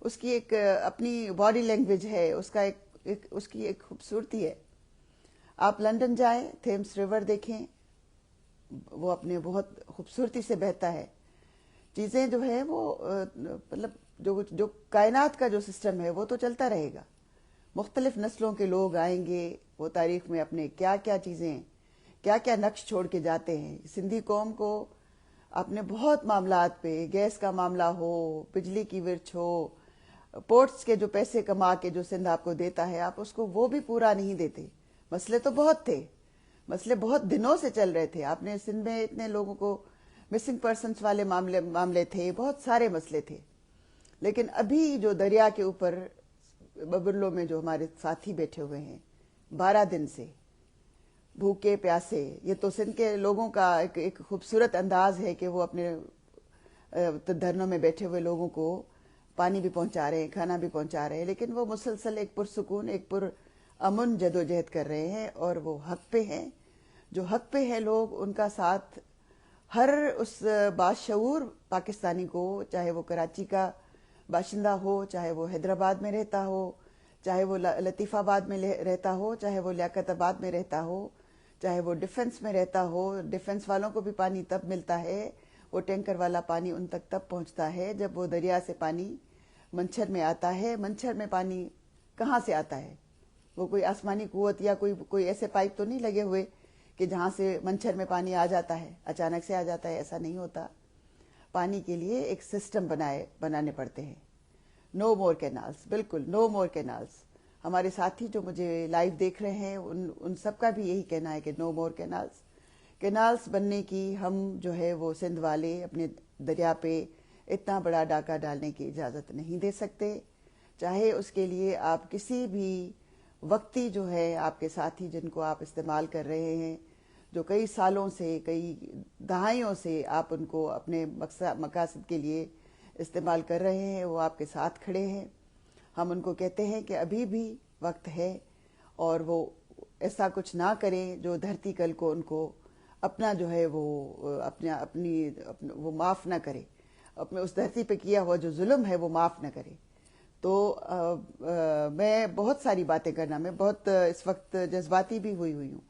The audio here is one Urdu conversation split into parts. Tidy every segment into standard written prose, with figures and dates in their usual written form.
اس کی ایک اپنی باڈی لینگویج ہے، اس کا اس کی ایک خوبصورتی ہے. آپ لندن جائیں، تھیمس ریور دیکھیں، وہ اپنے بہت خوبصورتی سے بہتا ہے. چیزیں جو ہے وہ مطلب جو کائنات کا جو سسٹم ہے وہ تو چلتا رہے گا. مختلف نسلوں کے لوگ آئیں گے، وہ تاریخ میں اپنے کیا کیا چیزیں، کیا کیا نقش چھوڑ کے جاتے ہیں. سندھی قوم کو اپنے بہت معاملات پہ، گیس کا معاملہ ہو، بجلی کی ورچ ہو، پورٹس کے جو پیسے کما کے جو سندھ آپ کو دیتا ہے، آپ اس کو وہ بھی پورا نہیں دیتے. مسئلے تو بہت تھے، مسئلے بہت دنوں سے چل رہے تھے. آپ نے سندھ میں اتنے لوگوں کو مسنگ پرسنس والے معاملے تھے، بہت سارے مسئلے تھے. لیکن ابھی جو دریا کے اوپر ببرلو میں جو ہمارے ساتھی بیٹھے ہوئے ہیں 12 دن سے بھوکے پیاسے، یہ تو سندھ کے لوگوں کا ایک خوبصورت انداز ہے کہ وہ اپنے دھرنوں میں بیٹھے ہوئے لوگوں کو پانی بھی پہنچا رہے ہیں، کھانا بھی پہنچا رہے ہیں، لیکن وہ مسلسل ایک پرسکون، ایک پر امن جدوجہد کر رہے ہیں، اور وہ حق پہ ہیں. جو حق پہ ہیں لوگ، ان کا ساتھ ہر اس باشعور پاکستانی کو، چاہے وہ کراچی کا باشندہ ہو، چاہے وہ حیدرآباد میں رہتا ہو، چاہے وہ لطیف آباد میں رہتا ہو، چاہے وہ لیاقت آباد میں رہتا ہو، چاہے وہ ڈیفنس میں رہتا ہو. ڈیفنس والوں کو بھی پانی تب ملتا ہے، وہ ٹینکر والا پانی ان تک تب پہنچتا ہے جب وہ دریا سے پانی منچھر میں آتا ہے. منچھر میں پانی کہاں سے آتا ہے؟ وہ کوئی آسمانی قوت یا کوئی ایسے پائپ تو نہیں لگے ہوئے کہ جہاں سے منچھر میں پانی آ جاتا ہے، اچانک سے آ جاتا ہے. ایسا نہیں ہوتا. پانی کے لیے ایک سسٹم بنانے پڑتے ہیں. نو مور کینالز، بالکل نو مور کینالز. ہمارے ساتھی جو مجھے لائیو دیکھ رہے ہیں، ان سب کا بھی یہی کہنا ہے کہ نو مور کینالز. کینالز بننے کی ہم جو ہے وہ سندھ والے اپنے دریا پہ اتنا بڑا ڈاکہ ڈالنے کی اجازت نہیں دے سکتے. چاہے اس کے لیے آپ کسی بھی وقتی جو ہے آپ کے ساتھی جن کو آپ استعمال کر رہے ہیں، جو کئی سالوں سے، کئی دہائیوں سے آپ ان کو اپنے مقاصد کے لیے استعمال کر رہے ہیں، وہ آپ کے ساتھ کھڑے ہیں. ہم ان کو کہتے ہیں کہ ابھی بھی وقت ہے، اور وہ ایسا کچھ نہ کریں جو دھرتی کل کو ان کو اپنا جو ہے وہ وہ معاف نہ کرے، اپنے اس دھرتی پہ کیا ہوا جو ظلم ہے وہ معاف نہ کرے. تو میں بہت ساری باتیں کرنا، میں بہت اس وقت جذباتی بھی ہوئی ہوں،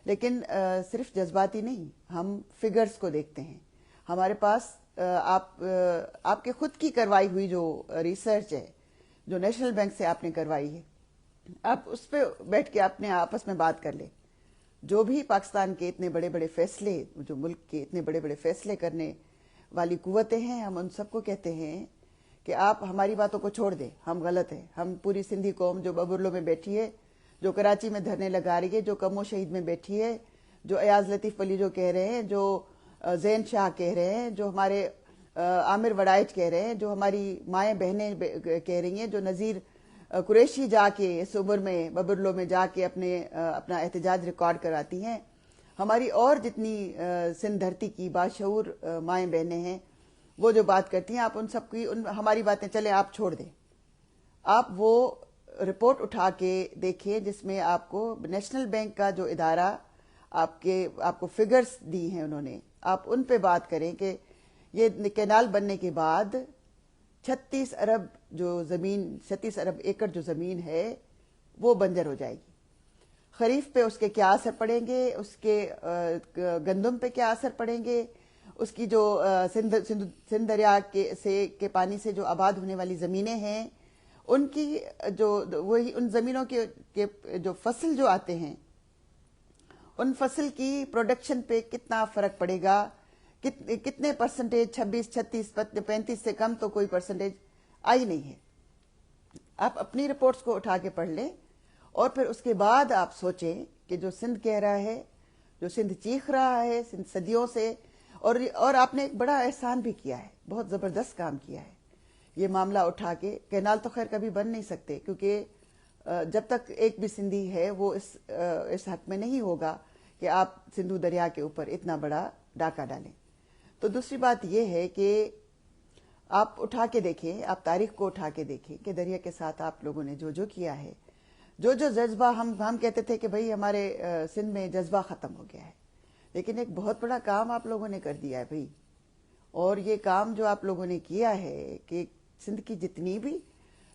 لیکن صرف جذباتی نہیں، ہم فگرز کو دیکھتے ہیں. ہمارے پاس آپ کے خود کی کروائی ہوئی جو ریسرچ ہے، جو نیشنل بینک سے آپ نے کروائی ہے، آپ اس پہ بیٹھ کے اپنے آپس میں بات کر لیں. جو بھی پاکستان کے اتنے بڑے بڑے فیصلے، جو ملک کے اتنے بڑے بڑے فیصلے کرنے والی قوتیں ہیں، ہم ان سب کو کہتے ہیں کہ آپ ہماری باتوں کو چھوڑ دیں، ہم غلط ہیں. ہم پوری سندھی قوم جو ببرلو میں بیٹھی ہے، جو کراچی میں دھرنے لگا رہی ہے، جو کمو شہید میں بیٹھی ہے، جو ایاز لطیف پلی جو کہہ رہے ہیں، جو زین شاہ کہہ رہے ہیں، جو ہمارے عامر وڑائچ کہہ رہے ہیں، جو ہماری مائیں بہنیں کہہ رہی ہیں، جو نذیر قریشی جا کے اس عمر میں ببرلو میں جا کے اپنا احتجاج ریکارڈ کراتی ہیں، ہماری اور جتنی سندھ دھرتی کی باشعور مائیں بہنیں ہیں وہ جو بات کرتی ہیں، آپ ان سب کی ہماری باتیں چلیں آپ چھوڑ دیں. آپ وہ رپورٹ اٹھا کے دیکھیں جس میں آپ کو نیشنل بینک کا جو ادارہ آپ کو فگرز دی ہیں انہوں نے، آپ ان پہ بات کریں کہ یہ کینال بننے کے بعد 36 ارب ایکڑ جو زمین ہے وہ بنجر ہو جائے گی. خریف پہ اس کے کیا اثر پڑیں گے، اس کے گندم پہ کیا اثر پڑیں گے، اس کی جو سندھ دریا کے پانی سے جو آباد ہونے والی زمینیں ہیں، ان کی وہی ان زمینوں کے جو فصل جو آتے ہیں، ان فصل کی پروڈکشن پہ کتنا فرق پڑے گا، کتنے پرسنٹیج، 26 36 35 سے کم تو کوئی پرسنٹیج آئی نہیں ہے. آپ اپنی رپورٹس کو اٹھا کے پڑھ لیں، اور پھر اس کے بعد آپ سوچیں کہ جو سندھ کہہ رہا ہے، جو سندھ چیخ رہا ہے سندھ صدیوں سے، اور آپ نے ایک بڑا احسان بھی کیا ہے، بہت زبردست کام کیا ہے یہ معاملہ اٹھا کے. کینال تو خیر کبھی بن نہیں سکتے، کیونکہ جب تک ایک بھی سندھی ہے وہ اس حق میں نہیں ہوگا کہ آپ سندھو دریا کے اوپر اتنا بڑا ڈاکہ ڈالیں. تو دوسری بات یہ ہے کہ آپ اٹھا کے دیکھیں، آپ تاریخ کو اٹھا کے دیکھیں کہ دریا کے ساتھ آپ لوگوں نے جو کیا ہے، جو جذبہ ہم کہتے تھے کہ بھئی ہمارے سندھ میں جذبہ ختم ہو گیا ہے، لیکن ایک بہت بڑا کام آپ لوگوں نے کر دیا ہے بھئی. اور یہ کام جو آپ لوگوں نے کیا ہے کہ سندھ کی جتنی بھی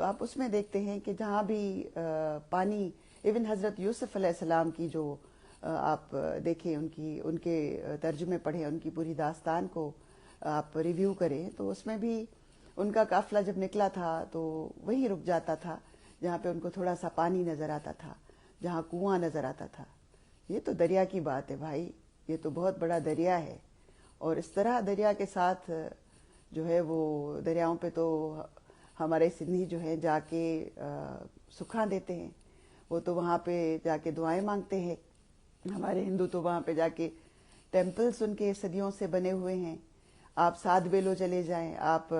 تو آپ اس میں دیکھتے ہیں کہ جہاں بھی پانی، ایون حضرت یوسف علیہ السلام کی جو آپ دیکھیں، ان کے ترجمے پڑھیں، ان کی پوری داستان کو آپ ریویو کریں، تو اس میں بھی ان کا قافلہ جب نکلا تھا تو وہیں رک جاتا تھا جہاں پہ ان کو تھوڑا سا پانی نظر آتا تھا، جہاں کنواں نظر آتا تھا۔ یہ تو دریا کی بات ہے بھائی، یہ تو بہت بڑا دریا ہے، اور اس طرح دریا کے ساتھ جو ہے وہ دریاؤں پہ تو ہمارے سندھی جو ہیں جا کے سکھاں دیتے ہیں، وہ تو وہاں پہ جا کے دعائیں مانگتے ہیں۔ ہمارے ہندو تو وہاں پہ جا کے ٹیمپلز ان کے صدیوں سے بنے ہوئے ہیں۔ آپ سادھ بیلو چلے جائیں، آپ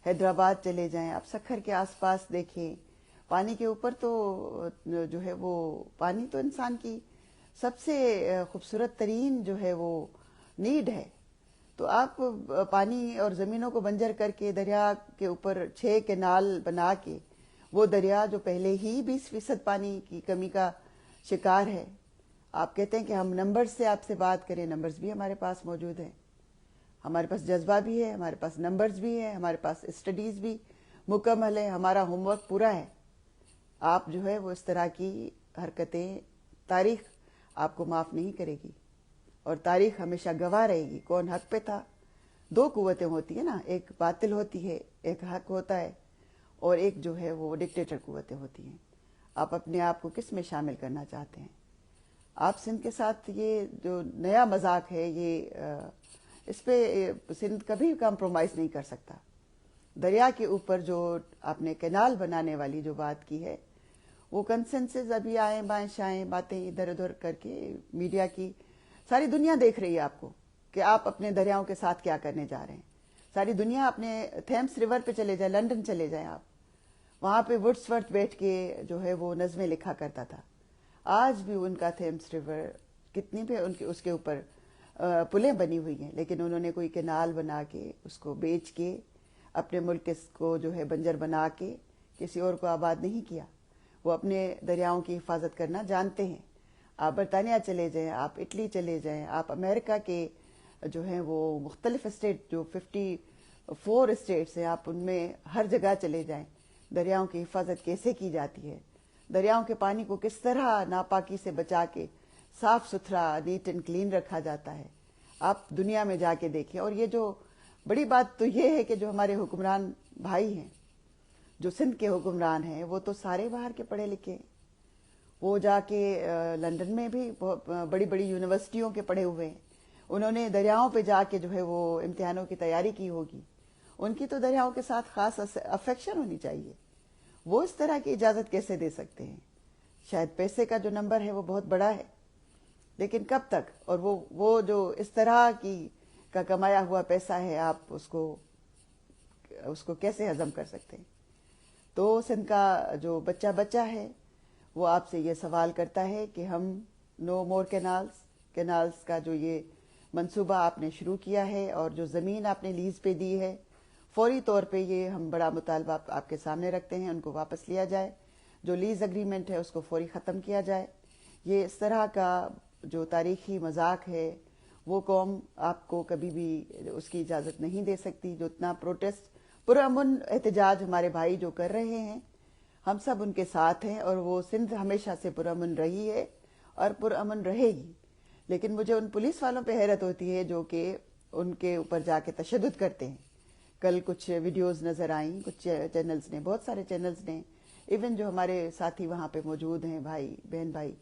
حیدرآباد چلے جائیں، آپ سکھر کے آس پاس دیکھیں، پانی کے اوپر تو جو ہے وہ پانی تو انسان کی سب سے خوبصورت ترین جو ہے وہ نیڈ ہے۔ تو آپ پانی اور زمینوں کو بنجر کر کے دریا کے اوپر 6 کینال بنا کے، وہ دریا جو پہلے ہی 20% پانی کی کمی کا شکار ہے، آپ کہتے ہیں کہ ہم نمبرز سے آپ سے بات کریں، نمبرز بھی ہمارے پاس موجود ہیں، ہمارے پاس جذبہ بھی ہے، ہمارے پاس نمبرز بھی ہے، ہمارے پاس اسٹڈیز بھی مکمل ہے، ہمارا ہوم ورک پورا ہے۔ آپ جو ہے وہ اس طرح کی حرکتیں، تاریخ آپ کو معاف نہیں کرے گی، اور تاریخ ہمیشہ گواہ رہے گی کون حق پہ تھا۔ 2 قوتیں ہوتی ہیں نا، ایک باطل ہوتی ہے، ایک حق ہوتا ہے، اور ایک جو ہے وہ ڈکٹیٹر قوتیں ہوتی ہیں۔ آپ اپنے آپ کو کس میں شامل کرنا چاہتے ہیں؟ آپ سندھ کے ساتھ یہ جو نیا مذاق ہے، یہ اس پہ سندھ کبھی کمپرومائز نہیں کر سکتا۔ دریا کے اوپر جو آپ نے کینال بنانے والی جو بات کی ہے، وہ کنسنسز ابھی آئیں بائیں شائیں باتیں ادھر ادھر کر کے، میڈیا کی ساری دنیا دیکھ رہی ہے آپ کو کہ آپ اپنے دریاؤں کے ساتھ کیا کرنے جا رہے ہیں۔ ساری دنیا اپنے تھیمس ریور پہ چلے جائیں، لنڈن چلے جائیں آپ، وہاں پہ وڈس ورتھ بیٹھ کے جو ہے وہ نظمیں لکھا کرتا تھا۔ آج بھی ان کا تھیمس ریور کتنی بھی اس کے اوپر پلیں بنی ہوئی ہیں، لیکن انہوں نے کوئی کینال بنا کے اس کو بیچ کے اپنے ملک کو جو ہے بنجر بنا کے کسی اور کو آباد نہیں کیا۔ وہ اپنے دریاؤں کی حفاظت کرنا جانتے ہیں۔ آپ برطانیہ چلے جائیں، آپ اٹلی چلے جائیں، آپ امریکہ کے جو ہیں وہ مختلف اسٹیٹ، جو 54 اسٹیٹس ہیں، آپ ان میں ہر جگہ چلے جائیں، دریاؤں کی حفاظت کیسے کی جاتی ہے، دریاؤں کے پانی کو کس طرح ناپاکی سے بچا کے صاف ستھرا، نیٹ اینڈ کلین رکھا جاتا ہے۔ آپ دنیا میں جا کے دیکھیں۔ اور یہ جو بڑی بات تو یہ ہے کہ جو ہمارے حکمران بھائی ہیں، جو سندھ کے حکمران ہیں، وہ تو سارے باہر کے پڑھے لکھے ہیں۔ وہ جا کے لنڈن میں بھی بڑی بڑی یونیورسٹیوں کے پڑھے ہوئے ہیں، انہوں نے دریاؤں پہ جا کے جو ہے وہ امتحانوں کی تیاری کی ہوگی۔ ان کی تو دریاؤں کے ساتھ خاص افیکشن ہونی چاہیے۔ وہ اس طرح کی اجازت کیسے دے سکتے ہیں؟ شاید پیسے کا جو نمبر ہے وہ بہت بڑا ہے، لیکن کب تک؟ اور وہ جو اس طرح کا کمایا ہوا پیسہ ہے، آپ اس کو کیسے ہضم کر سکتے ہیں؟ تو سندھ کا جو بچہ ہے وہ آپ سے یہ سوال کرتا ہے کہ ہم نو مور کینالز کا جو یہ منصوبہ آپ نے شروع کیا ہے، اور جو زمین آپ نے لیز پہ دی ہے، فوری طور پہ یہ ہم بڑا مطالبہ آپ کے سامنے رکھتے ہیں، ان کو واپس لیا جائے۔ جو لیز اگریمنٹ ہے اس کو فوری ختم کیا جائے۔ یہ اس طرح کا جو تاریخی مذاق ہے، وہ قوم آپ کو کبھی بھی اس کی اجازت نہیں دے سکتی۔ جو اتنا پروٹیسٹ، پرامن احتجاج ہمارے بھائی جو کر رہے ہیں، ہم سب ان کے ساتھ ہیں، اور وہ سندھ ہمیشہ سے پرامن رہی ہے اور پرامن رہے گی۔ لیکن مجھے ان پولیس والوں پہ حیرت ہوتی ہے جو کہ ان کے اوپر جا کے تشدد کرتے ہیں۔ کل کچھ ویڈیوز نظر آئیں، کچھ چینلز نے، بہت سارے چینلز نے، ایون جو ہمارے ساتھی وہاں پہ موجود ہیں، بہن بھائی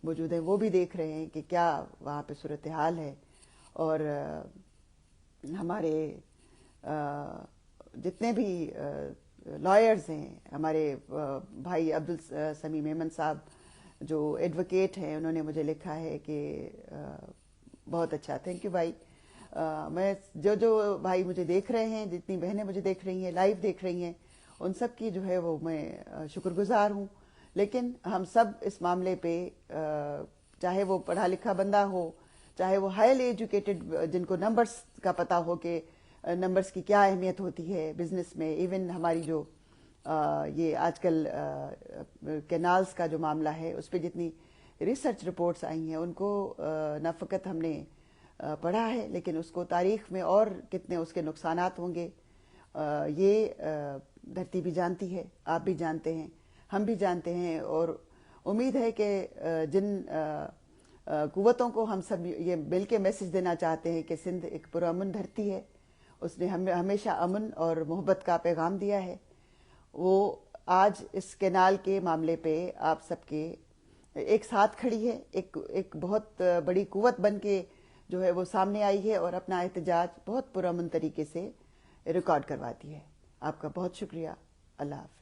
موجود ہیں، وہ بھی دیکھ رہے ہیں کہ کیا وہاں پہ صورتحال ہے۔ اور ہمارے جتنے بھی لائرز ہیں، ہمارے بھائی عبدالسمیع میمن صاحب جو ایڈوکیٹ ہیں، انہوں نے مجھے لکھا ہے کہ بہت اچھا، تھینک یو بھائی۔ میں جو بھائی مجھے دیکھ رہے ہیں، جتنی بہنیں مجھے دیکھ رہی ہیں، لائیو دیکھ رہی ہیں، ان سب کی جو ہے وہ میں شکر گزار ہوں۔ لیکن ہم سب اس معاملے پہ، چاہے وہ پڑھا لکھا بندہ ہو، چاہے وہ ہائیلی ایجوکیٹڈ جن کو نمبرز کا پتہ ہو کہ نمبرز کی کیا اہمیت ہوتی ہے بزنس میں، ایون ہماری جو یہ آج کل کینالز کا جو معاملہ ہے، اس پہ جتنی ریسرچ رپورٹس آئی ہیں، ان کو نہ فقط ہم نے پڑھا ہے، لیکن اس کو تاریخ میں اور کتنے اس کے نقصانات ہوں گے، یہ دھرتی بھی جانتی ہے، آپ بھی جانتے ہیں، ہم بھی جانتے ہیں، اور امید ہے کہ جن قوتوں کو ہم سب یہ مل کے میسج دینا چاہتے ہیں کہ سندھ ایک پرامن دھرتی ہے، اس نے ہمیشہ امن اور محبت کا پیغام دیا ہے، وہ آج اس کینال کے معاملے پہ آپ سب کے ایک ساتھ کھڑی ہے، ایک بہت بڑی قوت بن کے جو ہے وہ سامنے آئی ہے اور اپنا احتجاج بہت پرامن طریقے سے ریکارڈ کرواتی ہے۔ آپ کا بہت شکریہ۔ اللہ حافظ۔